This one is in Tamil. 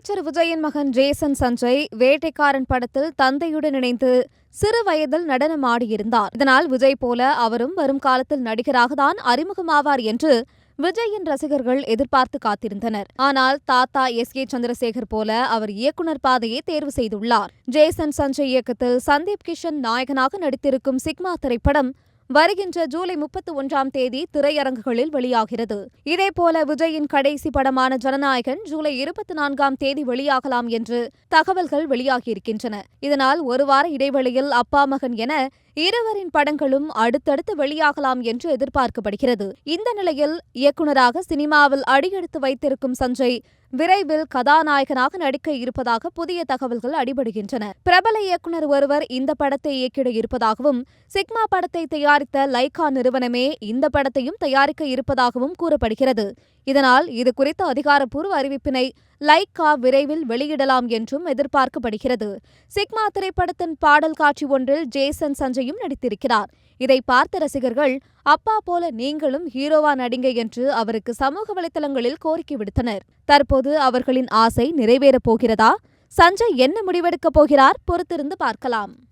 நடிகர் விஜயின் மகன் ஜேசன் சஞ்சய் வேட்டைக்காரன் படத்தில் தந்தையுடன் இணைந்து சிறு வயதில் நடனம் ஆடியிருந்தார். இதனால் விஜய் போல அவரும் வரும் காலத்தில் நடிகராகத்தான் அறிமுகமாவார் என்று விஜயின் ரசிகர்கள் எதிர்பார்த்து காத்திருந்தனர். ஆனால் தாத்தா S.A. சந்திரசேகர் போல அவர் இயக்குனர் பாதையை தேர்வு செய்துள்ளார். ஜேசன் சஞ்சய் இயக்கத்தில் சந்தீப் கிஷன் நாயகனாக நடித்திருக்கும் சிக்மா திரைப்படம் வருகின்ற ஜூலை 31ஆம் தேதி திரையரங்குகளில் வெளியாகிறது. இதேபோல விஜயின் கடைசி படமான ஜனநாயகன் ஜூலை 24ஆம் தேதி வெளியாகலாம் என்று தகவல்கள் வெளியாகியிருக்கின்றன. இதனால் ஒரு வார இடைவெளியில் அப்பா மகன் என இருவரின் படங்களும் அடுத்தடுத்து வெளியாகலாம் என்று எதிர்பார்க்கப்படுகிறது. இந்த நிலையில் இயக்குநராக சினிமாவில் அடியெடுத்து வைத்திருக்கும் சஞ்சய் விரைவில் கதாநாயகனாக நடிக்க இருப்பதாக புதிய தகவல்கள் அடிபடுகின்றன. பிரபல இயக்குனர் ஒருவர் இந்த படத்தை இயக்கிட இருப்பதாகவும் சிக்மா படத்தை தயாரித்த லைகா நிறுவனமே இந்த படத்தையும் தயாரிக்க இருப்பதாகவும் கூறப்படுகிறது. இதனால் இது குறித்த அதிகாரப்பூர்வ அறிவிப்பினை லைகா விரைவில் வெளியிடலாம் என்றும் எதிர்பார்க்கப்படுகிறது. சிக்மா திரைப்படத்தின் பாடல் காட்சி ஒன்றில் ஜேசன் சஞ்சயும் நடித்திருக்கிறார். இதை பார்த்த ரசிகர்கள் அப்பா போல நீங்களும் ஹீரோவா நடிங்க என்று அவருக்கு சமூக வலைதளங்களில் கோரிக்கை விடுத்தனர். தற்போது அவர்களின் ஆசை நிறைவேறப் போகிறதா? சஞ்சய் என்ன முடிவெடுக்கப் போகிறார்? பொறுத்திருந்து பார்க்கலாம்.